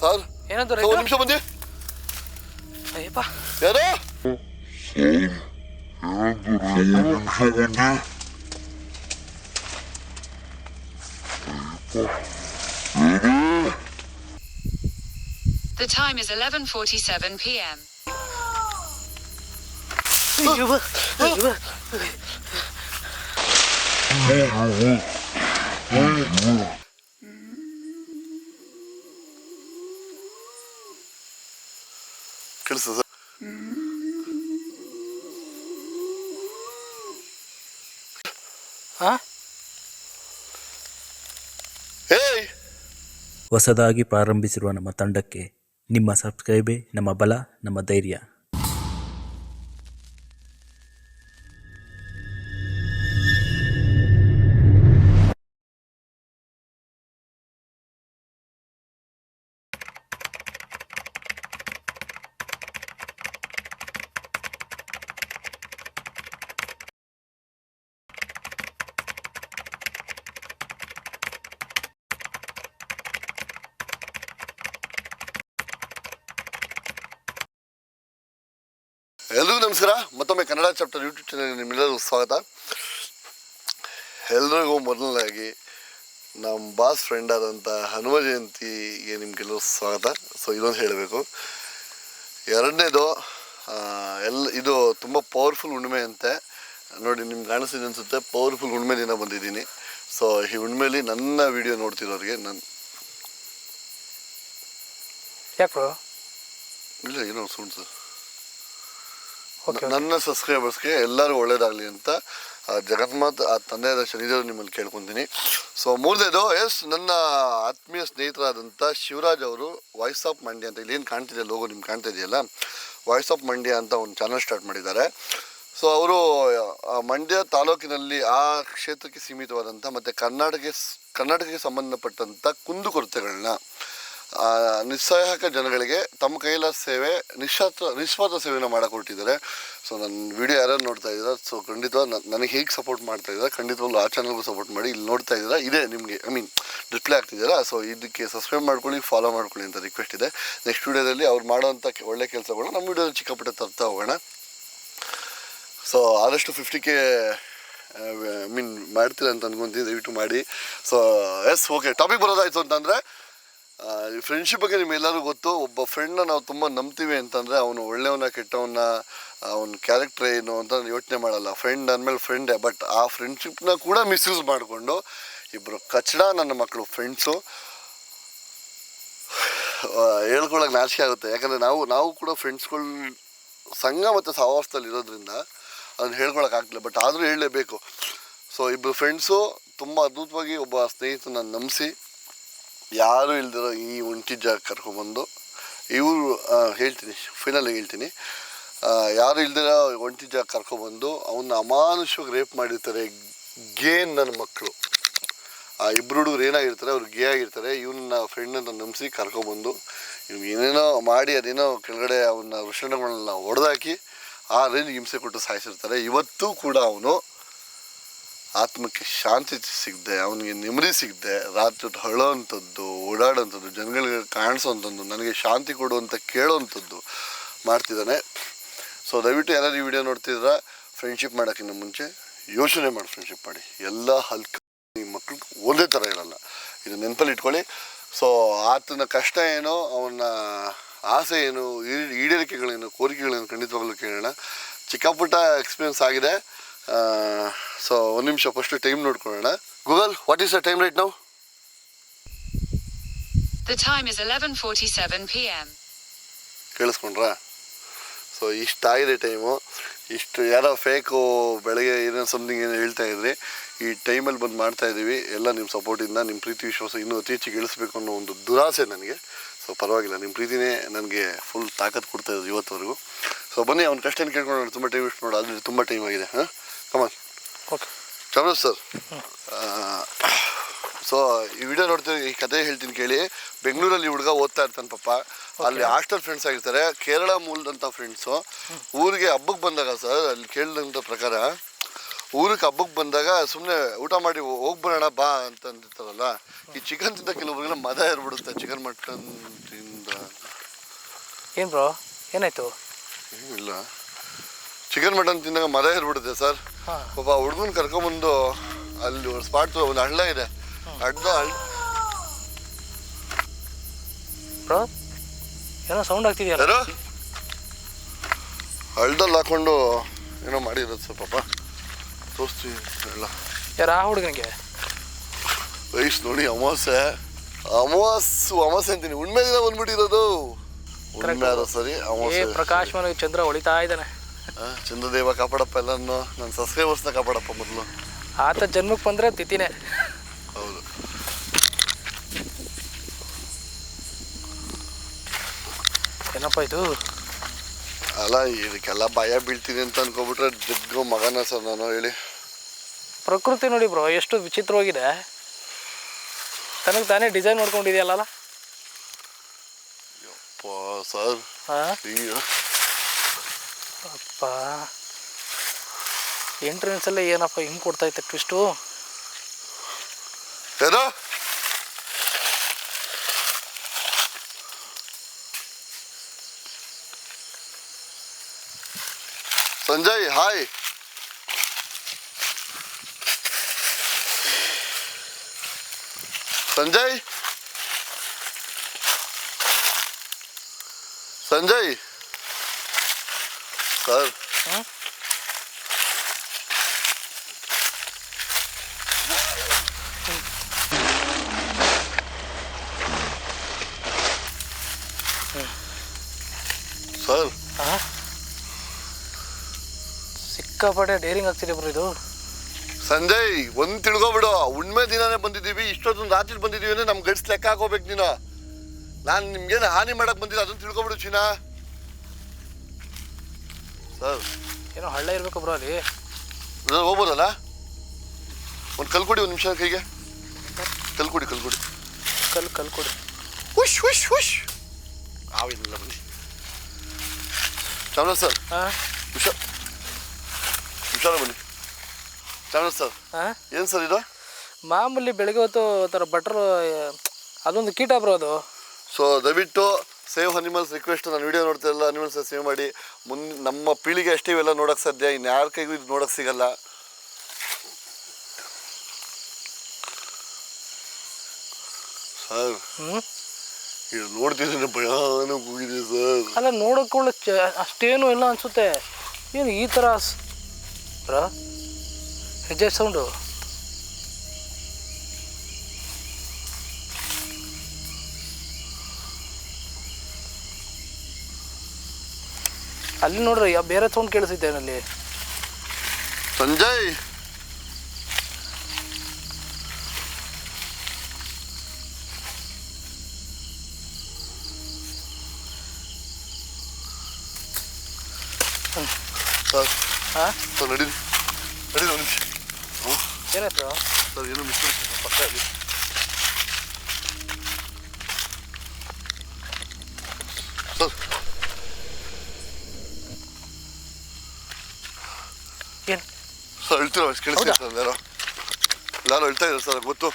Sir ಏನಂತ ಒಂದು ನಿಮಿಷ ಬಂದಿ. ಅಯ್ಯಪ್ಪ ಯಾರು? The time is 11:47 p.m. ಕೇಳಿಸ್ತದೆ sir? ಏಯ್, ಹೊಸದಾಗಿ ಪ್ರಾರಂಭಿಸಿರುವ ನಮ್ಮ ತಂಡಕ್ಕೆ ನಿಮ್ಮ ಸಬ್ಸ್ಕ್ರೈಬೇ ನಮ್ಮ ಬಲ, ನಮ್ಮ ಧೈರ್ಯ. ಎಲ್ರಿಗೂ ನಮಸ್ಕಾರ. ಮತ್ತೊಮ್ಮೆ ಕನ್ನಡ ಚಾಪ್ಟರ್ ಯೂಟ್ಯೂಬ್ ಚಾನಲ್ ನಿಮ್ಮೆಲ್ಲರಿಗೂ ಸ್ವಾಗತ. ಎಲ್ರಿಗೂ ಮೊದಲನೇದಾಗಿ ನಮ್ಮ ಬಾಸ್ ಫ್ರೆಂಡ್ ಆದಂಥ ಹನುಮ ಜಯಂತಿಗೆ ನಿಮಗೆಲ್ಲರೂ ಸ್ವಾಗತ. ಸೊ ಇದೊಂದು ಹೇಳಬೇಕು. ಎರಡನೇದು, ಇದು ತುಂಬ ಪವರ್ಫುಲ್ ಹುಣ್ಣಿಮೆ ಅಂತೆ. ನೋಡಿ, ನಿಮ್ಗೆ ಕಾಣಿಸ್ತಿದೆ ಅನಿಸುತ್ತೆ, ಪವರ್ಫುಲ್ ಹುಣ್ಣಿಮೆ ದಿನ ಬಂದಿದ್ದೀನಿ. ಸೊ ಈ ಹುಣ್ಣಿಮೆಯಲ್ಲಿ ನನ್ನ ವಿಡಿಯೋ ನೋಡ್ತಿರೋರಿಗೆ ಯಾಕೆ ಇಲ್ಲ ಏನೋ ಸುಳ್ಳು ಸರ್, ನನ್ನ ಸಬ್ಸ್ಕ್ರೈಬರ್ಸ್ಗೆ ಎಲ್ಲರೂ ಒಳ್ಳೇದಾಗಲಿ ಅಂತ ಜಗನ್ಮಾತ್ ಆ ತಂದೆಯಾದ ಶನಿದೇವರು ನಿಮ್ಮಲ್ಲಿ ಕೇಳ್ಕೊತೀನಿ. ಸೊ ಮೂರನೇದು, ನನ್ನ ಆತ್ಮೀಯ ಸ್ನೇಹಿತರಾದಂಥ ಶಿವರಾಜ್ ಅವರು ವಾಯ್ಸ್ ಆಫ್ ಮಂಡ್ಯ ಅಂತ, ಇಲ್ಲೇನು ಕಾಣ್ತಿದೆ ಲೋಗೋ ನಿಮ್ಗೆ ಕಾಣ್ತಾ ಇದೆಯಲ್ಲ, ವಾಯ್ಸ್ ಆಫ್ ಮಂಡ್ಯ ಅಂತ ಒಂದು ಚಾನಲ್ ಸ್ಟಾರ್ಟ್ ಮಾಡಿದ್ದಾರೆ. ಸೊ ಅವರು ಮಂಡ್ಯ ತಾಲೂಕಿನಲ್ಲಿ ಆ ಕ್ಷೇತ್ರಕ್ಕೆ ಸೀಮಿತವಾದಂಥ ಮತ್ತು ಕರ್ನಾಟಕಕ್ಕೆ ಸಂಬಂಧಪಟ್ಟಂಥ ಕುಂದುಕೊರತೆಗಳನ್ನ ನಿಸ್ಸಹಾಯಕ ಜನಗಳಿಗೆ ತಮ್ಮ ಕೈಲ ಸೇವೆ ನಿಸ್ವಾರ್ಥ ಸೇವೆನ ಮಾಡಿಕೊಟ್ಟಿದ್ದಾರೆ. ಸೊ ನನ್ನ ವಿಡಿಯೋ ಯಾರ್ಯಾರು ನೋಡ್ತಾ ಇದ್ದೀರಾ, ಸೊ ಖಂಡಿತ ನನಗೆ ಹೇಗೆ ಸಪೋರ್ಟ್ ಮಾಡ್ತಾ ಇದ್ದಾರೆ, ಖಂಡಿತವಾಗ್ಲೂ ಆ ಚಾನಲ್ಗೂ ಸಪೋರ್ಟ್ ಮಾಡಿ. ಇಲ್ಲಿ ನೋಡ್ತಾ ಇದ್ದೀರಾ, ಇದೇ ನಿಮಗೆ ಡಿಸ್ಪ್ಲೇ ಆಗ್ತಿದ್ದೀರಾ. ಸೊ ಇದಕ್ಕೆ ಸಬ್ಸ್ಕ್ರೈಬ್ ಮಾಡ್ಕೊಳ್ಳಿ, ಫಾಲೋ ಮಾಡ್ಕೊಳ್ಳಿ ಅಂತ ರಿಕ್ವೆಸ್ಟ್ ಇದೆ. ನೆಕ್ಸ್ಟ್ ವಿಡಿಯೋದಲ್ಲಿ ಅವ್ರು ಮಾಡೋವಂಥ ಒಳ್ಳೆ ಕೆಲಸಗಳು ನಮ್ಮ ವಿಡಿಯೋದಲ್ಲಿ ಚಿಕ್ಕಪುಟ್ಟ ತರ್ತಾ ಹೋಗೋಣ. ಸೊ ಆದಷ್ಟು 50K ಮಾಡ್ತೀರಾ ಅಂತ ಅನ್ಕೊಂತೀನಿ, ದಯವಿಟ್ಟು ಮಾಡಿ. ಸೊ ಓಕೆ, ಟಾಪಿಕ್ ಬರೋದಾಯಿತು ಅಂತಂದರೆ, ಫ್ರೆಂಡ್ಶಿಪ್ ಬಗ್ಗೆ ನಿಮ್ಗೆಲ್ಲರಿಗೂ ಗೊತ್ತು. ಒಬ್ಬ ಫ್ರೆಂಡ್ನ ನಾವು ತುಂಬ ನಂಬ್ತೀವಿ ಅಂತಂದರೆ ಅವನು ಒಳ್ಳೆಯವನ ಕೆಟ್ಟವನ್ನ, ಅವನ ಕ್ಯಾರೆಕ್ಟರ್ ಏನು ಅಂತ ಯೋಚನೆ ಮಾಡಲ್ಲ. ಫ್ರೆಂಡ್ ಅಂದಮೇಲೆ ಫ್ರೆಂಡೇ. ಬಟ್ ಆ ಫ್ರೆಂಡ್ಶಿಪ್ನ ಕೂಡ ಮಿಸ್ಯೂಸ್ ಮಾಡಿಕೊಂಡು ಇಬ್ಬರು ಕಚ್ಚಡ ನನ್ನ ಮಕ್ಕಳು ಫ್ರೆಂಡ್ಸು, ಹೇಳ್ಕೊಳಕ್ಕೆ ನಾಚಿಕೆ ಆಗುತ್ತೆ. ಯಾಕಂದರೆ ನಾವು ಕೂಡ ಫ್ರೆಂಡ್ಸ್ಗಳ ಸಂಘ ಮತ್ತು ಸಹವಾಸದಲ್ಲಿ ಇರೋದ್ರಿಂದ ಅದನ್ನು ಹೇಳ್ಕೊಳಕ್ಕಾಗ್ತಿಲ್ಲ, ಬಟ್ ಆದರೂ ಹೇಳಲೇಬೇಕು. ಸೊ ಇಬ್ಬರು ಫ್ರೆಂಡ್ಸು ತುಂಬ ಅದ್ಭುತವಾಗಿ ಒಬ್ಬ ಸ್ನೇಹಿತನ ನಂಬಿಸಿ ಯಾರೂ ಇಲ್ದಿರೋ ಈ ಒಂಟಿ ಜಾಗ ಕರ್ಕೊಂಬಂದು, ಇವರು ಹೇಳ್ತೀನಿ ಫೈನಲಾಗಿ ಹೇಳ್ತೀನಿ, ಯಾರು ಇಲ್ದಿರೋ ಒಂಟಿ ಜಾಗ ಕರ್ಕೊಬಂದು ಅವನ್ನ ಅಮಾನುಷವಾಗಿ ರೇಪ್ ಮಾಡಿರ್ತಾರೆ. ಗೇ ನನ್ನ ಮಕ್ಕಳು, ಆ ಇಬ್ಬರು ಹುಡುಗರು ಏನಾಗಿರ್ತಾರೆ, ಅವ್ರು ಗೇ ಆಗಿರ್ತಾರೆ. ಇವನ್ನ ಫ್ರೆಂಡನ್ನು ನಂಬಿಸಿ ಕರ್ಕೊಬಂದು ಇವ್ನು ಏನೇನೋ ಮಾಡಿ ಅದೇನೋ ಕೆಳಗಡೆ ಅವನ್ನ ವೃಷಣಗಳನ್ನ ಹೊಡೆದಾಕಿ ಆ ರೇಂಜ್ ಹಿಂಸೆ ಕೊಟ್ಟು ಸಾಯಿಸಿರ್ತಾರೆ. ಇವತ್ತೂ ಕೂಡ ಅವನು ಆತ್ಮಕ್ಕೆ ಶಾಂತಿ ಸಿಗದೆ, ಅವನಿಗೆ ನೆಮ್ಮದಿ ಸಿಗದೆ, ರಾತ್ರಿ ಹೊತ್ತು ಅಳೋವಂಥದ್ದು, ಓಡಾಡೋವಂಥದ್ದು, ಜನಗಳಿಗೆ ಕಾಣಿಸೋವಂಥದ್ದು, ನನಗೆ ಶಾಂತಿ ಕೊಡುವಂಥ ಕೇಳೋವಂಥದ್ದು ಮಾಡ್ತಿದ್ದಾನೆ. ಸೊ ದಯವಿಟ್ಟು ಯಾರು ಈ ವಿಡಿಯೋ ನೋಡ್ತಿದ್ರೆ ಫ್ರೆಂಡ್ಶಿಪ್ ಮಾಡೋಕ್ಕಿಂತ ಮುಂಚೆ ಯೋಚನೆ ಮಾಡಿ ಫ್ರೆಂಡ್ಶಿಪ್ ಮಾಡಿ. ಎಲ್ಲ ಮಕ್ಳಿಗೆ ಒಂದೇ ಥರ ಇರಲ್ಲ, ಇದು ನೆನಪಲ್ಲಿ ಇಟ್ಕೊಳ್ಳಿ. ಸೊ ಆತನ ಕಷ್ಟ ಏನೋ, ಅವನ ಆಸೆ ಏನು, ಈಡೇರಿಕೆಗಳೇನು, ಕೋರಿಕೆಗಳೇನು ಖಂಡಿತವಾಗ್ಲೂ ಕೇಳೋಣ. ಚಿಕ್ಕಪುಟ್ಟ ಎಕ್ಸ್ಪೀರಿಯನ್ಸ್ ಆಗಿದೆ. ಸೊ ಒಂದು ನಿಮಿಷ ಫಸ್ಟ್ ಟೈಮ್ ನೋಡ್ಕೊಳ್ಳೋಣ. Google, what is the time right now? The time is 11:47 p.m. ಕೇಳಿಸ್ಕೊಂಡ್ರಾ? ಸೊ ಇಷ್ಟಾಗಿದೆ ಟೈಮು. ಇಷ್ಟು ಯಾರೋ ಫೇಕು ಬೆಳಗ್ಗೆ ಏನೋ ಸಮಥಿಂಗ್ ಏನೋ ಹೇಳ್ತಾ ಇದ್ರಿ, ಈ ಟೈಮಲ್ಲಿ ಬಂದು ಮಾಡ್ತಾಯಿದ್ದೀವಿ. ಎಲ್ಲ ನಿಮ್ಮ ಸಪೋರ್ಟಿಂದ, ನಿಮ್ಮ ಪ್ರೀತಿ ವಿಶ್ವಾಸ ಇನ್ನೂ ಅತಿ ಹೆಚ್ಚಿಗೆ ಇಳಿಸ್ಬೇಕು ಅನ್ನೋ ಒಂದು ದುರಾಸೆ ನನಗೆ. ಸೊ ಪರವಾಗಿಲ್ಲ, ನಿಮ್ಮ ಪ್ರೀತಿನೇ ನನಗೆ ಫುಲ್ ತಾಕತ್ತು ಕೊಡ್ತಾಯಿದ್ದು ಇವತ್ತವರೆಗೂ. ಸೊ ಬನ್ನಿ, ಅವ್ನ ಕಷ್ಟ ಏನು ಕೇಳ್ಕೊಂಡು ತುಂಬ ಟೈಮ್ ವೇಸ್ಟ್ ಮಾಡೋದು, ಅಲ್ಲಿ ತುಂಬ ಟೈಮ್ ಆಗಿದೆ. ಕಮಾನ್. ಓಕೆ ಚಮರೋಜ್ ಸರ್, ಸೊ ಈ ವಿಡಿಯೋ ನೋಡ್ತೀವಿ, ಈ ಕತೆ ಹೇಳ್ತೀನಿ ಕೇಳಿ. ಬೆಂಗಳೂರಲ್ಲಿ ಹುಡುಗ ಓದ್ತಾ ಇರ್ತಾನೆ ಪಾಪ, ಅಲ್ಲಿ ಹಾಸ್ಟೆಲ್ ಫ್ರೆಂಡ್ಸ್ ಆಗಿರ್ತಾರೆ, ಕೇರಳ ಮೂಲದಂಥ ಫ್ರೆಂಡ್ಸು. ಊರಿಗೆ ಹಬ್ಬಕ್ಕೆ ಬಂದಾಗ ಸರ್, ಅಲ್ಲಿ ಕೇಳಿದಂಥ ಪ್ರಕಾರ ಊರಿಗೆ ಹಬ್ಬಕ್ಕೆ ಬಂದಾಗ ಸುಮ್ಮನೆ ಊಟ ಮಾಡಿ ಹೋಗ್ಬರೋಣ ಬಾ ಅಂತ ಅಂದಿರ್ತಾರಲ್ಲ, ಈ ಚಿಕನ್ ತಿಂದ ಕೆಲವೊಬ್ರಿಗೆಲ್ಲ ಮದ ಇರ್ಬಿಡುತ್ತೆ ಚಿಕನ್ ಮಟನ್ ತಿಂದ. ಏನು ಬ್ರೋ ಏನಾಯ್ತು? ಇಲ್ಲ, ಚಿಕನ್ ಮಟನ್ ತಿಂದಾಗ ಮದ ಇರ್ಬಿಡುತ್ತೆ ಸರ್. ಹಾಂ ಒಬ್ಬ ಹುಡುಗನ ಕರ್ಕೊಂಬಂದು ಅಲ್ಲಿ ಒಂದು ಸ್ಪಾಟ್ ಒಂದು ಹಳ್ಳ ಇದೆ, ಬ್ರೋ ಏನೋ ಸೌಂಡ್ ಆಗ್ತಿದೆಯಲ್ಲ. ಯಾರು ಹಳ್ಳದಲ್ಲಿ ಹಾಕೊಂಡು ಏನೋ ಮಾಡಿರೋದು ಸರ್, ಪಾಪ ತೋರಿಸ್ತೀವಿ ಎಲ್ಲ. ಯಾರು ಆ ಹುಡುಗನಿಗೆ? ವಯಸ್ಸು ನೋಡಿ, ಅಮಾವಾಸ್ಯೆ ಅಂತೀನಿ, ಉಣ್ಮೆ ದಿನ ಬಂದ್ಬಿಟ್ಟಿರೋದು. ಉಣ್ಮೆ ಆದ ಸರಿ, ಅಮಾವಾಸ್ಯೆ. ಪ್ರಕಾಶ್ ಚಂದ್ರ ಹೊಳಿತಾ ಇದ್ದಾನೆ. ಚಂದ್ರದೇವ ಕಾಪಾಡಪ್ಪ ಎಲ್ಲನ್ನು, ನನ್ನ ಸಬ್ಸ್ಕ್ರೈಬರ್ಸ್ನ ಕಾಪಾಡಪ್ಪ ಮೊದಲು. ಆತ ಜನ್ಮಕ್ಕೆ ಬಂದರೆ ತಿಥಿನೇ. ಹೌದು. ಏನಪ್ಪ ಇದು? ಅಲ್ಲ, ಇದಕ್ಕೆಲ್ಲ ಭಯ ಬೀಳ್ತೀನಿ ಅಂತ ಅನ್ಕೊಬಿಟ್ರೆ ಜಗ್ಗೋ ಮಗನ ಸರ್ ನಾನು. ಹೇಳಿ, ಪ್ರಕೃತಿ ನೋಡಿ ಬ್ರೋ ಎಷ್ಟು ವಿಚಿತ್ರವಾಗಿದೆ. ತನಗೆ ತಾನೇ ಡಿಸೈನ್ ಮಾಡ್ಕೊಂಡಿದೆಯಲ್ಲ. ಸರ್ ಹಾಂ ಅಪ್ಪ, ಎಂಟ್ರೆನ್ಸಲ್ಲೇ ಏನಪ್ಪ ಹಿಂಗೆ ಕೊಡ್ತೈತೆ ಟ್ವಿಸ್ಟು. ಏನೋ ಸಂಜಯ್, ಹಾಯ್. ಸಂಜಯ್ ಸರ್, ಹಾಂ ಸರ್. ಹಾಂ ಸಿಕ್ಕಾಪಟ್ಟೆ ಡೇರಿಂಗ್ ಆಗ್ತಿದೆ ಬ್ರೋ ಇದು. ಸಂಜಯ್, ಒಂದು ತಿಳ್ಕೊಬಿಡು, ಉಣ್ಮೆ ದಿನಾನೇ ಬಂದಿದ್ದೀವಿ, ಇಷ್ಟೊತ್ತೊಂದು ರಾತ್ರಿ ಬಂದಿದ್ದೀವಿ ಅಂದರೆ ನಮ್ಮ ಗಡ್ಸ್ ಲೆಕ್ಕ ಹಾಕೋಬೇಕು ನೀನು. ನಾನು ನಿಮ್ಗೇನು ಹಾನಿ ಮಾಡಕ್ಕೆ ಬಂದಿಲ್ಲ, ಅದನ್ನು ತಿಳ್ಕೊಬಿಡು ಚೀನಾ. ಸರ್ ಏನೋ ಹಳ್ಳ ಇರಬೇಕು ಬ್ರೋ ಅಲ್ಲಿ. ಹೋಗ್ಬೋದಲ್ಲ? ಒಂದು ಕಲ್ಕೊಡಿ, ಒಂದು ನಿಮಿಷ ಕೈಗೆ ಕಲ್ಕೊಡಿ. ಕಲ್ ಕೊಡಿ. ಹುಷ್ ಆವಿಲ್ಲ, ಬನ್ನಿ. ಚಾಮರಾಜ್ ಸರ್, ಹಾಂ ಹುಷಾರ ಬನ್ನಿ. ಚಾಮರಾಜ್ ಸರ್, ಹಾಂ ಏನು ಸರ್ ಇದು? ಮಾಮೂಲಿ ಬೆಳಗ್ಗೆ ಹೊತ್ತು ಥರ ಬಟ್ರು, ಅದೊಂದು ಕೀಟ ಬ್ರೋ ಅದು. ಸೊ ದಯವಿಟ್ಟು ಸೇವ್ ಅನಿಮಲ್ಸ್ ರಿಕ್ವೆಸ್ಟ್, ನಾನು ವಿಡಿಯೋ ನೋಡ್ತಾ ಇಲ್ಲ, ಅನಿಮಲ್ಸ್ ಸೇವ್ ಮಾಡಿ. ನಮ್ಮ ಪೀಳಿಗೆ ಅಷ್ಟೇ ಇವೆಲ್ಲ ನೋಡೋಕ್ಕೆ ಸಾಧ್ಯ, ಇನ್ನು ಯಾರ ಕೈಗೂ ಇದು ನೋಡೋಕ್ಕೆ ಸಿಗಲ್ಲ. ಸರ್ ಇದು ನೋಡ್ತಿದ್ದೀನಿ, ಭಯಾನಕ ಹೋಗಿದೆ ಸರ್. ಅಲ್ಲ ನೋಡೋಕೊಳ್ಳ ಅಷ್ಟೇನು ಇಲ್ಲ ಅನಿಸುತ್ತೆ. ಏನು ಈ ಥರ ಬ್ರೋ ಹೆಜ್ಜೆ ಸೌಂಡು? ಅಲ್ಲಿ ನೋಡ್ರಿ ಬೇರೆ ಸೌಂಡ್ ಕೇಳಿಸಿದ್ದೆ ಅಲ್ಲಿ. ಸಂಜಯ್, ಸರ್ ಹಾಂ ಸರ್ ನಡೀರಿ ಒಂದು ನಿಮಿಷ. ಏನಾಯ್ತು ಸರ್ ಏನೋ ಮಿಸ್ ಪಕ್ಕ ಇಲ್ಲಿ. ಸರ್ ಏನು ಸರ್ ಹೇಳ್ತೀರ, ಕೇಳಿಸ್ತೀವಿ ಸರ್. ಯಾರೋ ಹೇಳ್ತಾ ಇದ್ದಾರೆ ಸರ್, ಗೊತ್ತು.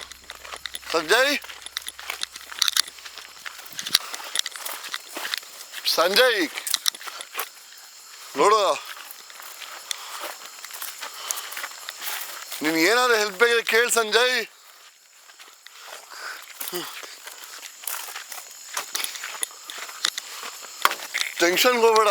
ಸಂಜಯ್ ನೋಡು, ನಿನ್ಗೆ ಏನಾದ್ರು ಹೆಲ್ಪ್ ಬೇಕಾದ್ರೆ ಕೇಳಿ ಸಂಜಯ್. ಟೆನ್ಷನ್ಗೆ ಹೋಗ್ಬೇಡ.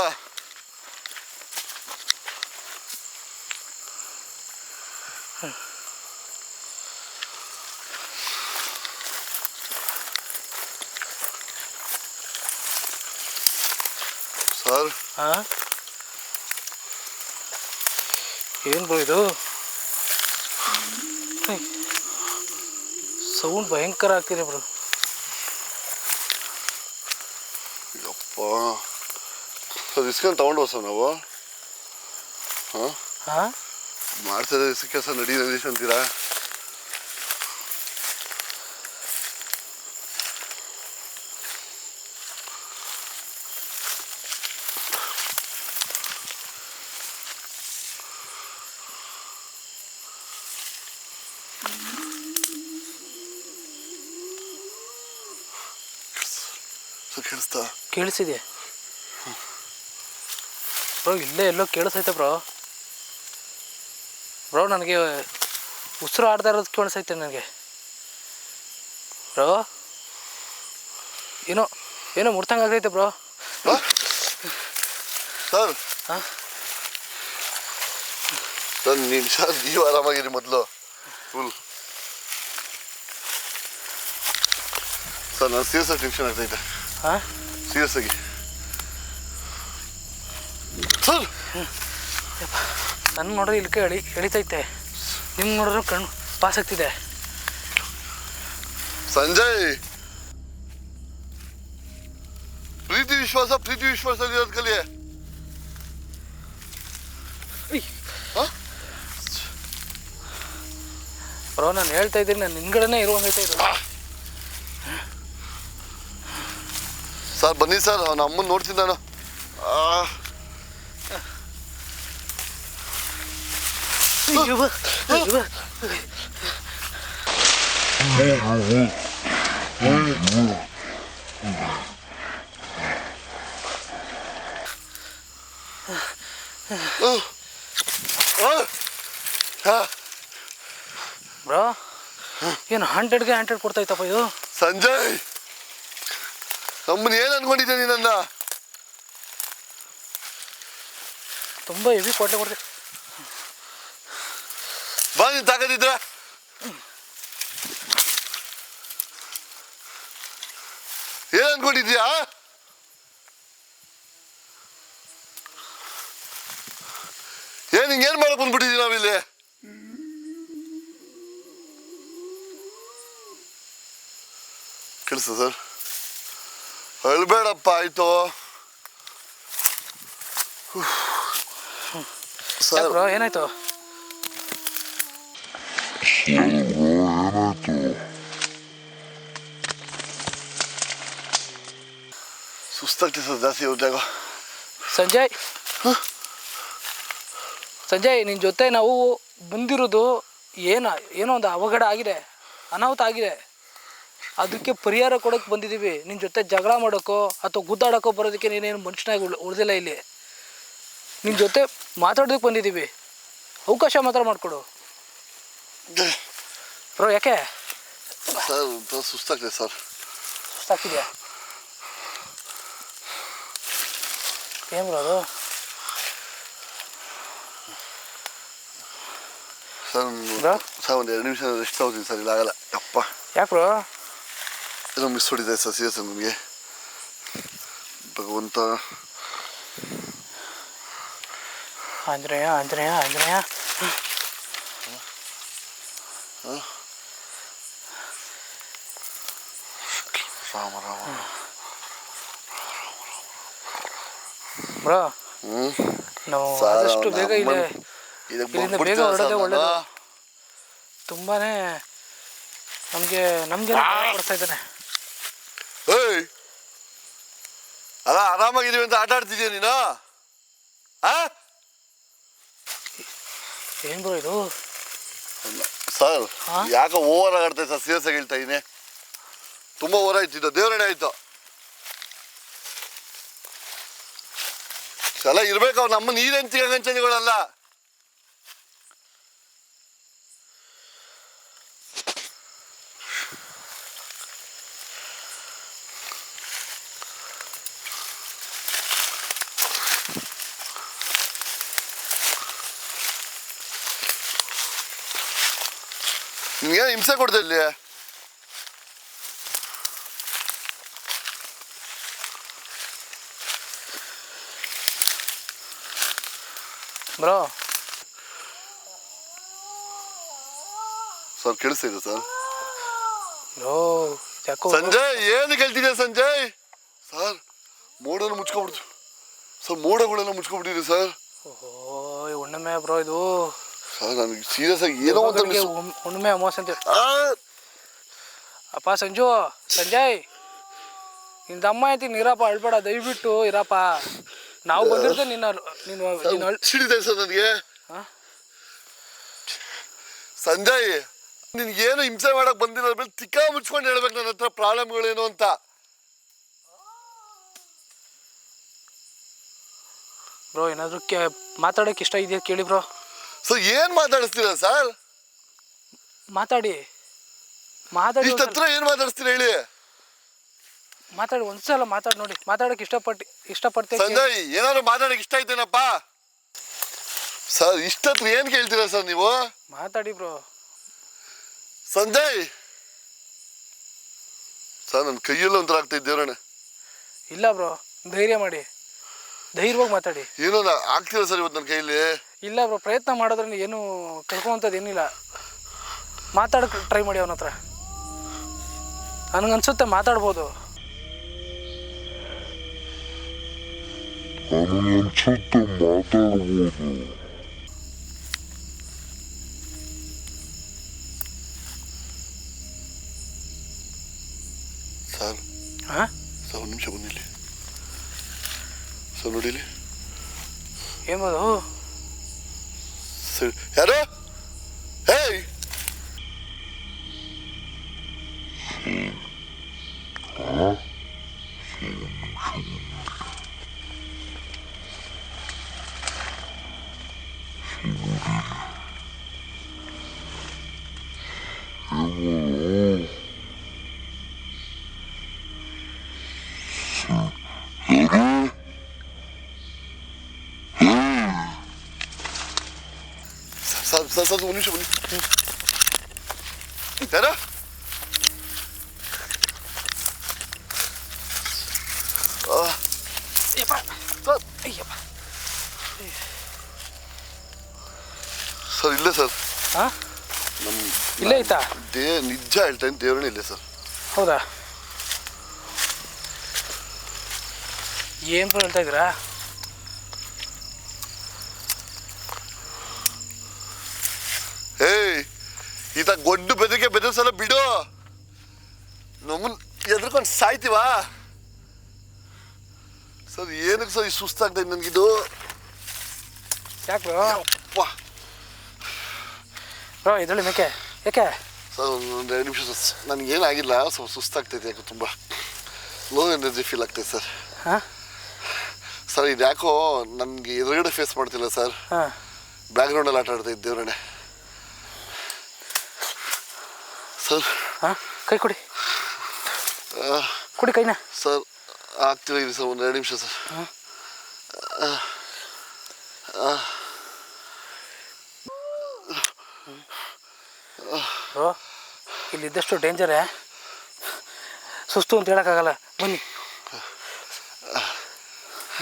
ಸರ್ ಹಾಂ ಏನು ಬ್ರೋ ಇದು? ಸೌಂಡ್ ಭಯಂಕರ ಆಗ್ತಿದೆ ಬ್ರೋ. ಯಪ್ಪ ಸರ್, ಇಸ್ಕೊಂಡು ತಗೊಂಡು ಸರ್ ನಾವು. ಹಾಂ ಹಾಂ ಮಾಡ್ತಿದ್ರೆ ಇಸಕ್ಕೆ ಸರ್, ನಡಿ ನದೀಶ್ ಅಂತೀರಾ? ಕೇಳಿಸ್ತಾ? ಕೇಳಿಸಿದೆ ಬ್ರೋ, ಇಲ್ಲೇ ಎಲ್ಲೋ ಕೇಳಿಸೈತೆ ಬ್ರೋ. ಬ್ರೋ ನನಗೆ ಉಸಿರು ಆಡ್ತಾ ಇರೋದು ಕೇಳಿಸೈತೆ ನನಗೆ ಬ್ರೋ. ಏನೋ ಏನೋ ಮುಡ್ತಂಗೆ ಆಗೈತೆ ಬ್ರೋ. ಸರ್ ಹಾಂ ಸರ್ ನೀವು ಆರಾಮಾಗಿರಿ ಮೊದಲು ಫುಲ್. ಸರ್ ನಾನು ಸೀರಿಯಸ್ ಆಗಿ ಟೆನ್ಷನ್ ಆಗ್ತೈತೆ. ಹಾಂ ಸೀರಿಯಸ್ ಆಗಿ ಸರ್. ನನ್ನ ನೋಡ್ರಿ ಇಲ್ಕೆ ಎಳಿತೈತೆ, ನಿಮ್ಗೆ ನೋಡಿದ್ರೆ ಕಣ್ಣು ಪಾಸ್ ಆಗ್ತಿದೆ. ಸಂಜಯ್, ಪ್ರೀತಿ ವಿಶ್ವಾಸ ಇರೋದ್ ಕಲಿ. ಬ್ರೋ ನಾನು ಹೇಳ್ತಾ ಇದ್ದೀನಿ, ನಾನು ನಿನ್ಗಡೆನೇ ಇರುವಂಗೈತೆ ಇದು. ಸರ್ ಬನ್ನಿ ಸರ್, ಅವನ ಅಮ್ಮನ ನೋಡ್ತೀನಿ ನಾನು. ಬ್ರೋ ಏನು 100 ಕೊಡ್ತೈತಪ್ಪ ಇದು. ಸಂಜಯ್, ನಮ್ಮನ್ನ ಏನು ಅನ್ಕೊಂಡಿದ್ದೆ ನೀನನ್ನ? ತುಂಬ ಹೆವಿ ಕೊಡ್ತೈತೆ. ಬಾ, ನೀನು ತಾಕತ್ತಿದ್ರ ಏನ್ ಅನ್ಕೊಂಡಿದ್ಯಾ? ಹಿಂಗೇನ್ ಮಾಡಕ್ ಬಂದ್ಬಿಟ್ಟಿದೀವಿ ನಾವಿಲ್ಲಿ? ಕೆಲಸ ಸರ್, ಅಳ್ಬೇಡಪ್ಪ ಆಯ್ತು ಸರ್. ಬ್ರೋ ಏನಾಯ್ತು? ಸುಸ್ತಾಗ್ತದೆ ಸರ್ ಜಾಸ್ತಿ ಊಟಾಗ. ಸಂಜಯ್ ನಿನ್ನ ಜೊತೆ ನಾವು ಬಂದಿರೋದು ಏನೋ ಒಂದು ಅವಘಡ ಆಗಿದೆ, ಅನಾಹುತ ಆಗಿದೆ. ಅದಕ್ಕೆ ಪರಿಹಾರ ಕೊಡೋಕೆ ಬಂದಿದ್ದೀವಿ. ನಿನ್ನ ಜೊತೆ ಜಗಳ ಮಾಡೋಕ್ಕೋ ಅಥವಾ ಗುದ್ದಾಡೋಕ್ಕೋ ಬರೋದಕ್ಕೆ ನೀನೇನು ಮನುಷ್ಯನಾಗಿ ಉಳಿದಿಲ್ಲ ಇಲ್ಲಿ. ನಿನ್ನ ಜೊತೆ ಮಾತಾಡೋದಕ್ಕೆ ಬಂದಿದ್ದೀವಿ, ಅವಕಾಶ ಮಾತ್ರ ಮಾಡಿಕೊಡು ಬ್ರೋ. ಯಾಕೆ ಸರ್ ಸುಸ್ತಾಗ್ತದೆ ಸರ್. ಸುಸ್ತಾಗ್ತಿದ್ಯಾ? ಏನು ಬ್ರೋ ಅದು? ಸರ್ ಒಂದು 2 ನಿಮಿಷ ರೆಸ್ಟ್ ತಗೋತೀನಿ ಸರ್. ಇಲ್ಲ ಆಗಲ್ಲ ಅಪ್ಪ. ಯಾಕೆ ಬ್ರೋ? ಏನೋ ಮಿಸ್ ಹೊಡಿದೆ ಸರ್, ಸೀರಿಯಸ್ ನನಗೆ. ಭಗವಂತ ಆಂಜನೇಯ ರಾಮ ಬ್ರೋ. ನಾವು ಆದಷ್ಟು ಬೇಗ ಇಲ್ಲಿಂದ ಬೇಗ ಹೊರಡೋದೇ ಒಳ್ಳೇದು. ತುಂಬಾ ನಮಗೆ ಕೊಡ್ತಾ ಇದ್ದಾನೆ. ಏಯ್, ಅಲ್ಲ ಆರಾಮಾಗಿದ್ದೀವಿ ಅಂತ ಆಟ ಆಡ್ತಿದ್ಯಾ ನೀನು? ಏನು ಬ್ರೋ ಇದು? ಸರ್ ಯಾಕೆ ಓವರ್ ಆಡ್ತೈತೆ ಸರ್? ಸೀರಿಯಸ್ ಆಗಿ ಹೇಳ್ತಾ ಇದೀನಿ, ತುಂಬ ಓವರ್ ಆಯ್ತಿದ್ದು. ದೇವರಣೆ ಆಯ್ತು ಎಲ್ಲ ಇರ್ಬೇಕು. ಅವ್ರು ನಮ್ಮ ನೀರೆಂತಿಗೆ ಗಂಚನಿಗಳಲ್ಲ. ನಿಮ್ಗೇನು ಹಿಂಸೆ ಕೊಡ್ದೆ ಇಲ್ಲಿ? ಬ್ರೋ ಸರ್ ಕೇಳಿಸ್ತಿದೆ ಸರ್. ಬ್ರೋ ಯಾಕೋ ಸಂಜಯ್, ಏನು ಕೇಳ್ತಿದ್ಯಾ ಸಂಜಯ್? ಸರ್ ಮೋಡನ್ನು ಮುಚ್ಕೊಬಿಡ್ತು ಸರ್, ಮೋಡಗಳೆಲ್ಲ ಮುಚ್ಕೊಬಿಟ್ಟಿದೆ ಸರ್. ಓಹೋ, ಹುಣ್ಣಿಮೆ ಬ್ರೋ ಇದು. ಸರ್ ನನಗೆ ಸೀರಿಯಸ್ ಆಗಿ ಏನೋ ಅಂತ ಹುಣ್ಣಿಮೆ ಅಮಾವಾಸ್ಯೆ ಅಂತ ಅಪ್ಪ. ಸಂಜಯ್ ನಿಂದ ಅಮ್ಮ ಐತಿ, ಇರಪ್ಪ, ಅಳ್ಬೇಡ, ದಯವಿಟ್ಟು ಇರಪ್ಪ. ನಾವು ಬಂದಿರ್ತೇವೆ ನೀನು ಸಿಡಿದೆ ಸರ್ ನನಗೆ. ಸಂಜಯ್, ನಿನ್ಗೇನು ಹಿಂಸೆ ಮಾಡಕ್ ಬಂದಿರೋದ್ರ ಮೇಲೆ ತಿಕ್ಕ ಮುಚ್ಕೊಂಡು ಹೇಳ್ಬೇಕು ನನ್ನ ಹತ್ರ ಪ್ರಾಬ್ಲಮ್ಗಳೇನು ಅಂತ. ಬ್ರೋ ಏನಾದರೂ ಮಾತಾಡೋಕ್ಕೆ ಇಷ್ಟ ಇದೆಯಾ ಕೇಳಿ ಬ್ರೋ. ಸರ್ ಏನು ಮಾತಾಡಿಸ್ತೀರಾ ಸರ್? ಮಾತಾಡಿ ಮಾತಾಡಿ ಇಷ್ಟ ಹತ್ರ ಏನು ಮಾತಾಡಿಸ್ತೀರಾ ಹೇಳಿ? ಮಾತಾಡಿ ಒಂದ್ಸಲ ಮಾತಾಡಿ ನೋಡಿ. ಮಾತಾಡೋಕ್ಕೆ ಇಷ್ಟಪಡ್ತೀನಿ. ಸಂಜಯ್ ಏನಾದ್ರು ಮಾತಾಡೋಕೆ ಇಷ್ಟ ಆಯ್ತೇನಪ್ಪ? ಸರ್ ಇಷ್ಟತ್ರ ಏನು ಕೇಳ್ತೀರಾ ಸರ್ ನೀವು? ಮಾತಾಡಿ ಬ್ರೋ. ಸಂಜಯ್ ಸರ್ ನನ್ನ ಕೈಯೆಲ್ಲ ಒಂಥರ ಆಗ್ತಾ ಇದ್ದೇವ್ರಣ್ಣ. ಇಲ್ಲ ಬ್ರೋ, ಧೈರ್ಯ ಮಾಡಿ, ಧೈರ್ಯವಾಗಿ ಮಾತಾಡಿ. ಏನೋ ಆಗ್ತೀರಾ ಸರ್ ಇವತ್ತು ನನ್ನ ಕೈಯಲ್ಲಿ? ಇಲ್ಲ ಬ್ರೋ, ಪ್ರಯತ್ನ ಮಾಡೋದ್ರಲ್ಲಿ ಏನು ಕಳ್ಕೊಳ್ಳೋಂಥದ್ದು ಏನಿಲ್ಲ. ಮಾತಾಡೋಕೆ ಟ್ರೈ ಮಾಡಿ ಅವನ ಹತ್ರ. ನನಗನ್ಸುತ್ತೆ ಮಾತಾಡ್ಬೋದು. ಸರ್ ಹಾಂ ಸರ್ ಒಂದು ನಿಮಿಷ ಬಂದಿಲ್ಲಿ ಸರ್, ನೋಡಿಲಿ ಏನ್ಬೋದು? ಸರ್ ಯಾರು? ಹೇಯ್ ಸರ್ ಸರ್ ಒಂದು ನಿಮಿಷ ಬನ್ನಿ. ಯಾರು? ಸರ್ ಇಲ್ಲೇ ಸರ್. ಹಾಂ ನಮ್ಮ ಇಲ್ಲೇ ಐತಾ? ನಿಜ ಹೇಳ್ತೇನೆ, ದೇವ್ರೇ ಇಲ್ಲೇ ಸರ್. ಹೌದಾ? ಏನು ಹೇಳ್ತಾ ಇದ್ದೀರಾ? ಏಯ್ ಈತ ಗೊಡ್ಡು ಬೆದರ್ಸಲ್ಲ ಬಿಡು. ನಮ್ಮನ್ ಎದ್ರಕೊಂಡು ಸಾಯ್ತೀವಾ ಸರ್? ಏನಕ್ಕೆ ಸರ್ ಈ ಸುಸ್ತಾಗ್ತಾ ಇದೆ ನನಗಿದು? ಯಾಕೆ ಬ್ರೋ? ವಾ ಬ್ರೋ ಇದರಲ್ಲಿ ಮೇಕೆ ಯಾಕೆ? ಸರ್ ಒಂದು 2 ನಿಮಿಷ ಸರ್, ನನಗೇನಾಗಿಲ್ಲ, ಸ್ವಲ್ಪ ಸುಸ್ತಾಗ್ತೈತೆ, ಯಾಕೆ ತುಂಬ ಲೋ ಎನರ್ಜಿ ಫೀಲ್ ಆಗ್ತೈತೆ ಸರ್. ಹಾಂ ಸರ್ ಇದು ಯಾಕೋ ನನಗೆ ಎದುರುಗಡೆ ಫೇಸ್ ಮಾಡ್ತಿಲ್ಲ ಸರ್. ಹಾಂ ಬ್ಯಾಕ್ಗ್ರೌಂಡಲ್ಲಿ ಆಟ ಆಡ್ತಾ ಇದ್ದೇವ್ರಣ್ಣೆ ಸರ್. ಹಾಂ ಕೈ ಕೊಡಿ, ಕೊಡಿ ಕೈನ. ಸರ್ ಆಗ್ತಿಲ್ಲ ಇರಿ ಸರ್, ಒಂದು 2 ನಿಮಿಷ ಸರ್. ಬ್ರೋ ಇಲ್ಲಿದ್ದಷ್ಟು ಡೇಂಜರೇ, ಸುಸ್ತು ಅಂತ ಹೇಳೋಕ್ಕಾಗಲ್ಲ. ಬನ್ನಿ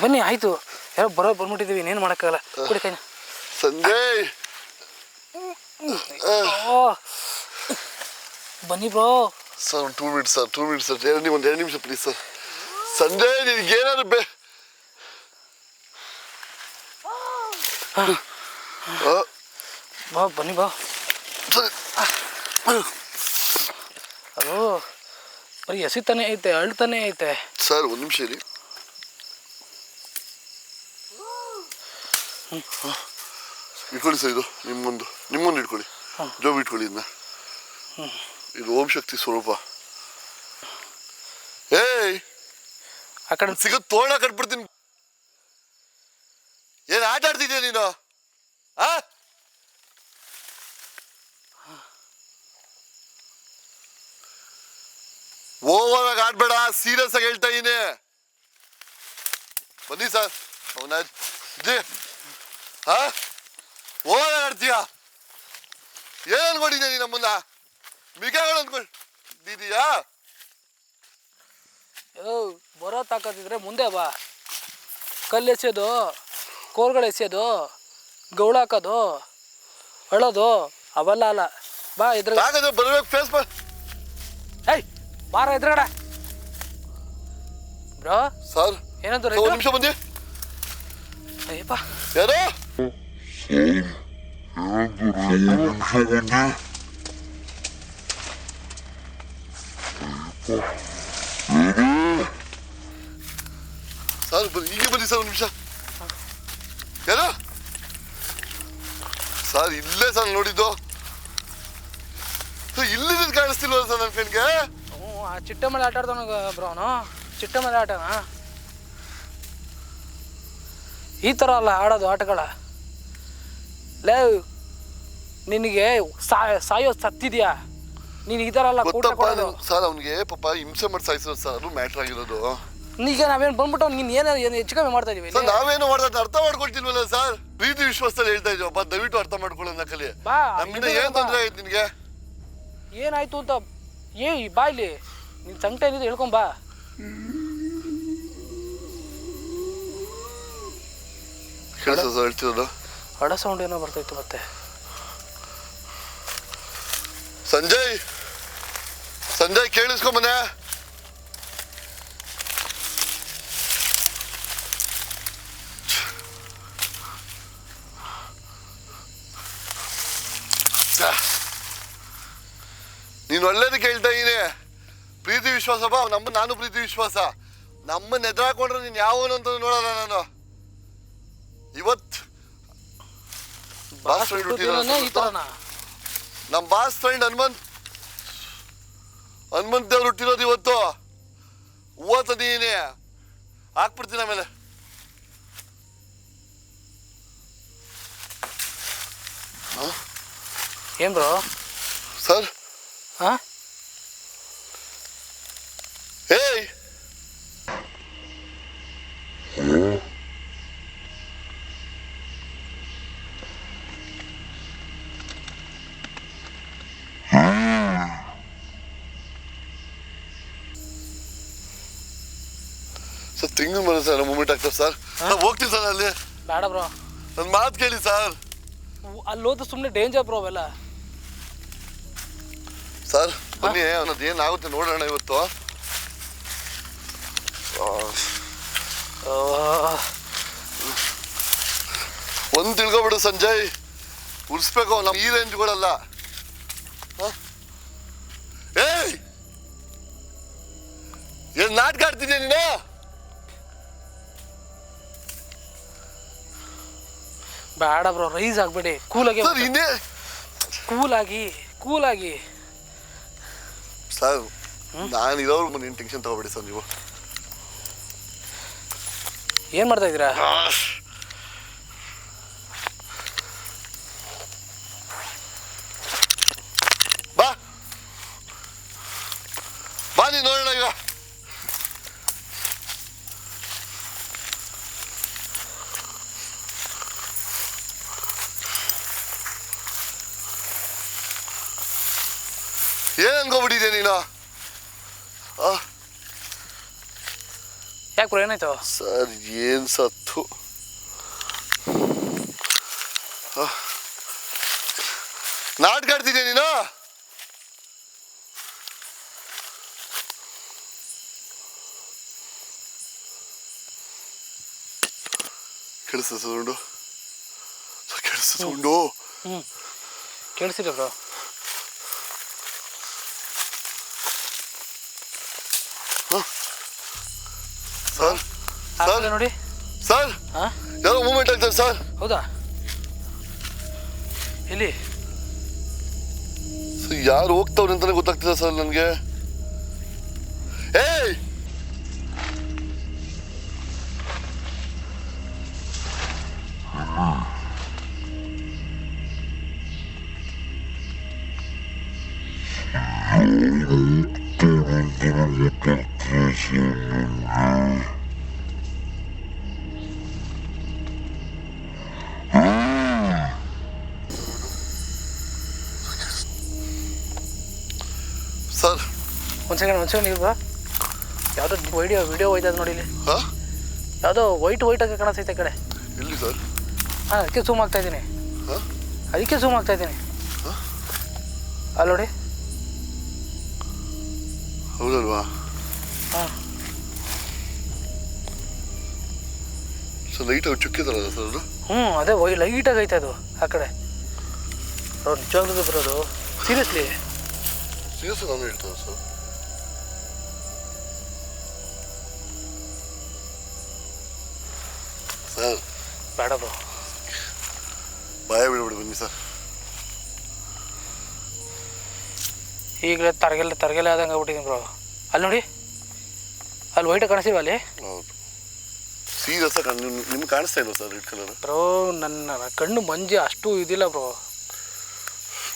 ಬನ್ನಿ, ಆಯಿತು, ಯಾರೋ ಬಂದ್ಬಿಟ್ಟಿದ್ದೀವಿ, ಇನ್ನೇನು ಮಾಡೋಕ್ಕಾಗಲ್ಲ. ಕೊಡಿ ಕೈನ. ಸಂಜಯ್ ಓ ಬನ್ನಿ bro. Sir 2 minutes sir, 2 minutes sir, ಒಂದು 2 ನಿಮಿಷ ಪ್ಲೀಸ್ ಸರ್. ಸಂಜಯ್ ನಿನಗೇನಾದ್ರು ಬಾ ಬನ್ನಿ ಬಾ. ಸರಿ ಅದು ಬರೀ ಎಸಿತಾನೆ ಐತೆ, ಅಳ್ತಾನೆ ಐತೆ. ಸರ್ 1 ನಿಮಿಷ ಇರಿ. ಇಟ್ಕೊಳ್ಳಿ ಸರ್, ಇದು ನಿಮ್ಮೊಂದು ಇಟ್ಕೊಳ್ಳಿ, ಜೋಬ್ ಇಟ್ಕೊಳ್ಳಿ ಇದನ್ನ. ಇದು ಓಂ ಶಕ್ತಿ ಸ್ವರೂಪ. ಏಯ್ ಆ ಕಡೆ ಸಿಗೋದು ತೋರಣ ಕಟ್ಬಿಡ್ತೀನಿ. ಏನು ಆಟ ಆಡ್ತಿದ್ಯಾ ನೀನು? ಓವರ್ ಆಗಿ ಆಡ್ಬೇಡ, ಸೀರಿಯಸ್ ಆಗಿ ಹೇಳ್ತಾ ಇದೀನಿ. ಬನ್ನಿ ಸರ್. ಅವನ ಓವರ್ ಆಡ್ತೀಯ? ಏನ್ ಅನ್ಕೊಂಡಿದ್ಯಾ ನೀ ನಮ್ಮನ್ನ? ಮಿಗಾಗಳು ಅನ್ಕೊಂಡಿದೀಯಾ? ಬರೋ ತಾಕತ್ತಿದ್ರೆ ಮುಂದೆ ಬಾ. ಕಲ್ಲು ಎಸೆಯೋದು, ಕೋಲ್ಗಳು ಎಸೆಯೋದು, ಗೌಳ ಹಾಕೋದು, ಅಳೋದು ಅವೆಲ್ಲ ಅಲ್ಲ. ಬಾ ಎದುರು ಬರ್ಬೇಕು, ಫೇಸ್ ಮಾಡಿ. ಏಯ್ ಬಾರ ಎದುರುಗಡೆ. ಬ್ರೋ ಸರ್ ಏನಂದ್ರೆ 1 ನಿಮಿಷ ಬಂದಿ. ಅಯ್ಯಪ್ಪ ಯಾರು? ಸರ್ ಈಗ ಬನ್ನಿ ಸರ್, 1 ನಿಮಿಷ. ಯಾರು? ಸರ್ ಇಲ್ಲೇ ಸರ್ ನೋಡಿದ್ದು. ಇಲ್ಲಿದ್ದು ಕಾಣಿಸ್ತಿಲ್ವ ಸರ್ ನನ್ನ ಫ್ರೆಂಡ್ಗೆ? ಆ ಚಿಟ್ಟ ಮೇಲೆ ಆಟ ಆಡ್ತಾನ ಬ್ರೋ ಅವನು. ಚಿಟ್ಟ ಮೇಲೆ ಆಟನಾ? ಈ ಥರ ಅಲ್ಲ ಆಡೋದು ಆಟಗಳ. ಲೇ ನಿನಗೆ ಸಾಯೋ ಸತ್ತಿದ್ಯಾ ನೀನು ಈ ಥರ ಅಲ್ಲ ಊಟ ಗೊತ್ತಪ್ಪ ಕೊಡೋದು. ಸರ್ ಅವ್ನಿಗೆ ಪಾಪ ಹಿಂಸೆ ಮಾಡಿ ಸಾಯಿಸೋದು ಸರ್, ಅದು ಮ್ಯಾಟ್ರ್ ಆಗಿರೋದು. ಈಗ ನಾವೇನು ಬಂದ್ಬಿಟ್ಟು ನೀನು ಏನು ಹೆಚ್ಚು ಕಮ್ಮಿ ಮಾಡ್ತಾ ಇದೀವಿ ಸರ್ ನಾವೇನು ಮಾಡೋದು ಅರ್ಥ ಮಾಡ್ಕೊಳ್ತಿಲ್ವಲ್ಲ ಸರ್, ಪ್ರೀತಿ ವಿಶ್ವಾಸದಲ್ಲಿ ಹೇಳ್ತಾ ಇದೀವಪ್ಪ, ದಯವಿಟ್ಟು ಅರ್ಥ ಮಾಡ್ಕೊಳ್ಳೋಣ ಕಲಿ. ಬಾ ನಮ್ಮಿಂದ ಏನ್ ತೊಂದರೆ ಆಯ್ತು ನಿನ್ಗೆ? ಏನಾಯ್ತು ಅಂತ ಬಾ ಇಲ್ಲಿ ನಿನ್ನ ಸಂಕಟ ಏನಿದೆ ಹೇಳ್ಕೊಂಬಾ. ಕೇಳಿಸ ಸರ್ ಹೇಳ್ತಿರೋದು? ಹಡ ಸೌಂಡ್ ಏನೋ ಬರ್ತೈತೆ ಮತ್ತೆ. ಸಂಜಯ್ ಸಂಜಯ್ ಕೇಳಿಸ್ಕೊಂಬನೆ. ನೀನು ಒಳ್ಳೇದಕ್ಕೆ ಹೇಳ್ತಾ ಇದೀನಿ. ಪ್ರೀತಿ ವಿಶ್ವಾಸ ಬಾ, ನಾನು ಪ್ರೀತಿ ವಿಶ್ವಾಸ. ನಮ್ಮನ್ನ ಎದುರಾಕೊಂಡ್ರೆ ನೀನು ಯಾವನು ಅಂತ ನೋಡಲ್ಲ ನಾನು. ಇವತ್ತು ಬಾಸ್ ಫ್ರೆಂಡ್ ಈ ಥರನಾ? ನಮ್ಮ ಬಾಸ್ ಫ್ರೆಂಡ್ ಹನುಮಂತ್ ದೇವ್ರು ಹುಟ್ಟಿರೋದು ಇವತ್ತು. ಹೂವ ತಂದೀನಿ, ಹಾಕ್ಬಿಡ್ತೀನಿ ಆಮೇಲೆ. ಏನ್ ಬ್ರೋ ಸರ್? ಹಾಂ ಏಯ್ ಸರ್ ತಿಂಗಳು ಮನೆ ಸರ್ ಮೂಮೆಂಟ್ ಆಗ್ತದೆ ಸರ್. ನಾವು ಹೋಗ್ತೀವಿ ಸರ್ ಅಲ್ಲಿ. ಬೇಡ ಬ್ರೋ, ನನ್ನ ಮಾತು ಕೇಳಿ ಸರ್. ಅಲ್ಲಿ ಹೋದ ಸುಮ್ಮನೆ ಡೇಂಜರ್ ಬ್ರೋ ಅವೆಲ್ಲ. ಸರ್ ಬನ್ನಿ, ಅವನದ್ದು ಏನಾಗುತ್ತೆ ನೋಡೋಣ ಇವತ್ತು. ಒಂದು ತಿಳ್ಕೊಬಿಡು ಸಂಜಯ್, ಉರ್ಸ್ಬೇಕು ನಮ್ಮ ಈ ರೇಂಜ್ಗಳಲ್ಲ. ಏಯ್ ಏನ್ ನಾಟಕ ಆಡ್ತಿದ್ಯಾ ನೀನು? ಬೇಡ ಬ್ರೋ, ರೈಸ್ ಆಗ್ಬೇಡಿ, ಕೂಲಾಗಿ ಸರ್ ಇನ್ನೇ ಕೂಲಾಗಿ ಸರ್ ನಾನು ಇರೋರು ನೀನು ಟೆನ್ಷನ್ ತಗೋಬೇಡಿ ಸರ್. ನೀವು ಏನು ಮಾಡ್ತಾ ಇದ್ದೀರಾ? ಬಾ ಬಾ ನೀನು ನೋಡೋಣ ಈಗ. ಏನ್ ಅನ್ಕೋಬಿಟ್ಟಿದ್ಯಾ ನೀನು? ಯಾಕೆ ಬ್ರೋ ಏನಾಯ್ತು? ಸರ್ ಏನ್ ಸತ್ತು ನಾಟಕ ಆಡ್ತಿದ್ಯಾ ನೀನು? ಕೇಳಿಸ್ತದೆ ಸೌಂಡು? ಕೇಳಿಸ್ತದೆ ಸೌಂಡು? ಕೇಳಿಸಿಲ್ಲ ಬ್ರೋ. ಸರ್ ಸರ್ ನೋಡಿ ಸರ್, ಹಾಂ ಯಾರೋ ಮೂವ್ಮೆಂಟ್ ಆಗ್ತದೆ ಸರ್. ಹೌದಾ? ಎಲ್ಲಿ? ಯಾರು ಹೋಗ್ತಾವ್ರೆ ಅಂತಾನೆ ಗೊತ್ತಾಗ್ತಿದೆ ಸರ್ ನನಗೆ. ಏಯ್ ಸರ್ ಒಂದು ಸೆಕೆಂಡ್ ಇಲ್ವ? ಯಾವುದೋ ವಿಡಿಯೋ ಹೋಯ್ತದ ನೋಡಿ ಇಲ್ಲಿ. ಹಾಂ ಯಾವುದೋ ವೈಟ್ ಆಗಿ ಕಾಣಿಸ್ತೈತೆ ಕಡೆ. ಎಲ್ಲಿ ಸರ್? ಹಾಂ ಅದಕ್ಕೆ ಝೂಮ್ ಆಗ್ತಾ ಇದ್ದೀನಿ. ಹಾಂ ಅದಕ್ಕೆ ಝೂಮ್ ಆಗ್ತಾ ಇದ್ದೀನಿ. ಅಲ್ಲಿ ನೋಡಿ. ಹೌದಲ್ವಾ? ಹಾಂ ಸರ್ ಲೈಟಾಗಿ ಚುಕ್ಕಿದಾರಲ್ಲ ಸರ್ ಅದು? ಅದೇ ಲೈಟಾಗಿ ಐತೆ ಅದು ಆ ಕಡೆ. ಅವ್ರು ನಿಜವಾಗ್ಲೂ ಬರೋದು ಸೀರಿಯಸ್ಲಿ. ಸೀರಿಯಸ್ ನಾನು ಹೇಳ್ತೇನೆ ಸರ್. ಸರ್ ಬೇಡ ಬ್ರೋ, ಭಯ ಬಿಡ್ಬಿಡಿ ಬನ್ನಿ ಸರ್. ಈಗಲೇ ತರಗೆಲೆ ಆದಂಗೆ ಆಗ್ಬಿಟ್ಟಿದ್ದೀನಿ ಬ್ರೋ. ಅಲ್ಲಿ ನೋಡಿ, ಅಲ್ಲಿ ವೈಟ್ ಕಾಣಿಸಿಲ್ವ ಅಲ್ಲಿ? ಹೌದು ಸೀರಿಯಸ್ ಆಗಿ ನಿಮ್ಗೆ ಕಾಣಿಸ್ತಾ ಇಲ್ಲ ಸರ್ ರೆಡ್ ಕಲರ್? ಬ್ರೋ ನನ್ನ ಕಣ್ಣು ಮಂಜಿ ಅಷ್ಟು ಇದಿಲ್ಲ ಬ್ರೋ.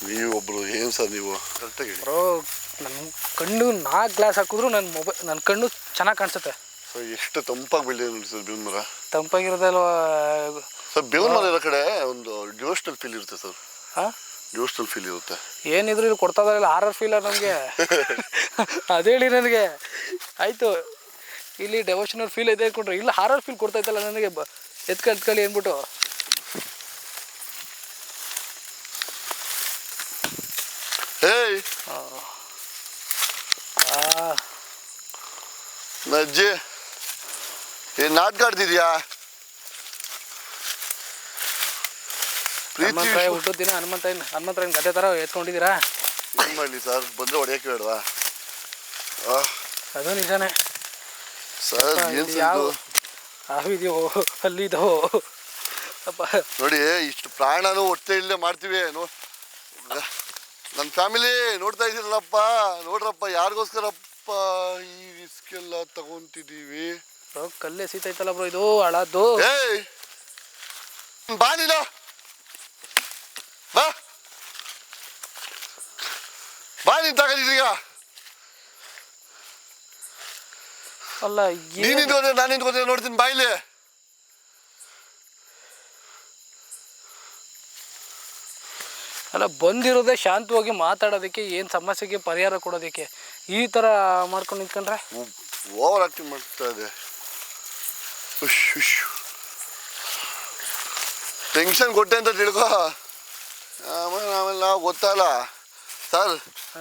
ನೀವೊಬ್ರು ಏನು ಸರ್ ನೀವು ಕರೆಕ್ಟಾಗಿ ಹೇಳಿ. ಬ್ರೋ ನನ್ನ ಕಣ್ಣು 4 ಗ್ಲಾಸ್ ಹಾಕಿದ್ರು ನನ್ನ ಕಣ್ಣು ಚೆನ್ನಾಗಿ ಕಾಣಿಸುತ್ತೆ. ಸೊ ಎಷ್ಟು ತಂಪಾಗಿ ಬೆಳೆದಿದೆ ನೋಡಿ ಸರ್ ಬೇವಿನ ಮರ. ತಂಪಾಗಿರೋದಲ್ವ ಸರ್ ಬೇವಿನ ಮರ ಇರೋ ಕಡೆ ಒಂದು ಡಿವೋಷನಲ್ ಫೀಲ್ ಇರುತ್ತೆ ಸರ್. ಹಾಂ ಡಿವೋಷನಲ್ ಫೀಲ್ ಇರುತ್ತೆ. ಏನಿದ್ರು ಇಲ್ಲಿ ಕೊಡ್ತಾ ಇದಾರಲ್ಲ ಹಾರರ್ ಫೀಲ ನಮಗೆ. ಅದೇಳಿ ನನಗೆ ಆಯಿತು ಇಲ್ಲಿ ಡೆವೋಷನಲ್ ಫೀಲ್ ಇದೆ ಅಂದ್ಕೊಂಡ್ರೆ ಇಲ್ಲ ಹಾರರ್ ಫೀಲ್ ಕೊಡ್ತಾ ಇತ್ತಲ್ಲ ನನಗೆ. ಎತ್ಕೊಳ್ಳಿ ಅಂದ್ಬಿಟ್ಟು ಏಯ್ ಅಜ್ಜಿ ಏನು ನಾಟಕ ಆಡ್ತಿದ್ಯಾ? ಪ್ರೀತಿ ಹನುಮಂತರಾಯ ಹುಟ್ಟಿದ ದಿನ ಹನುಮಂತರಾಯನ ಗದೆ ಥರ ಎತ್ಕೊಂಡಿದ್ದೀರಾ? ಏನು ಮಾಡಲಿ ಸರ್, ಬಂದರೆ ಹೊಡೆಯೋಕ್ಕೆ ಬೇಡವಾ? ಅದು ನಿಜಾನೇ ಸರ್ ಏನು ಯಾವ ಅವಿದೆಯೋ ಅಲ್ಲಿದೋ ಅಪ್ಪ. ನೋಡಿ ಇಷ್ಟು ಪ್ರಾಣನೂ ಹೊಟ್ಟೆ ಇಲ್ಲದೆ ಮಾಡ್ತೀವಿ. ನನ್ನ ಫ್ಯಾಮಿಲಿ ನೋಡ್ತಾ ಇದ್ದೀರಲ್ಲಪ್ಪ, ನೋಡ್ರಪ್ಪ ಯಾರಿಗೋಸ್ಕರಪ್ಪ ಈ ರಿಸ್ಕ್ ಎಲ್ಲ ತಗೊಂತಿದ್ದೀವಿ. ಬ್ರೋ ಕಲ್ಲೇ ಸೀತೈತಲ್ಲ ಬ್ರೋ ಇದು ಹಳದ್ದು. ಏಯ್ ಬಾ ನೀನು ಬಾ ಬಾ ನೀನು ತಗೊಂಡಿದ್ದೀಗ. ಅಲ್ಲ ನೀನು ನಿಂತ್ಕೊಂಡ್ರೆ ನಾನು ನಿಂತ್ಕೊಂಡ್ರೆ ನೋಡ್ತೀನಿ ಬಾಯಿಲಿ. ಅಲ್ಲ ಬಂದಿರೋದೇ ಶಾಂತವಾಗಿ ಮಾತಾಡೋದಕ್ಕೆ, ಏನು ಸಮಸ್ಯೆಗೆ ಪರಿಹಾರ ಕೊಡೋದಕ್ಕೆ. ಈ ಥರ ಮಾಡ್ಕೊಂಡು ನಿಂತ್ಕೊಂಡ್ರೆ ಓವರ್ ಆಕ್ಟಿಂಗ್ ಮಾಡ್ತಾ ಇದೆ. ಟೆನ್ಷನ್ ಕೊಟ್ಟೆ ಅಂತ ತಿಳ್ಕೊ. ಆಮೇಲೆ ನಾವು ಗೊತ್ತಲ್ಲ ಸರ್,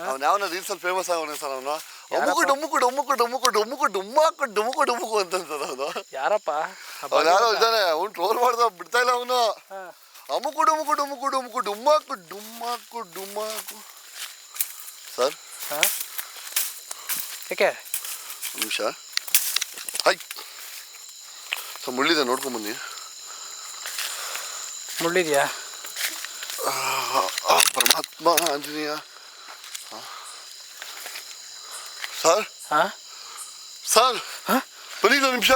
ಅವ್ನು ಯಾವನ ರೀಲ್ಸಲ್ಲಿ ಫೇಮಸ್ ಆಗೋಣ ಸರ್. ಅವನು ಅಮ್ಮುಕು ಡೊಮ್ಮುಕು ಡೊಮ್ಮುಕು ಡೊಮ್ಮುಕು ಡೊಮ್ಮುಕು ಡುಮ್ಮಾಕು ಡುಮ್ಮುಕು ಡುಮ್ಮುಕು ಅಂತ ಅವನು. ಯಾರಪ್ಪ ಅವ್ನು ಯಾರೋ ಇದ್ದಾನೆ, ಅವ್ನು ಟ್ರೋಲ್ ಮಾಡ್ದ ಬಿಡ್ತಾ ಇಲ್ಲ ಅವನು. ಅಮ್ಮುಕು ಡುಮ್ಮುಕು ಡುಮ್ಮುಕು ಡುಮ್ಮುಕು ಡುಮ್ಮಾಕು ಡುಮ್ಮಾಕು ಡುಮ್ಮಾಕು. ಸರ್ ಹಾಂ ಯಾಕೆ ನಿಮಿಷ ಹಾಯ್ ಸರ್, ಮುಳ್ಳಿದೆ ನೋಡ್ಕೊಂಬನ್ನಿ. ಮುಳ್ಳಿದ್ಯಾ? ಪರಮಾತ್ಮ ಆಂಜನೇಯ. ಸರ್ ಹಾಂ ಸರ್ ಬನ್ನಿ ಒಂದು ನಿಮಿಷ.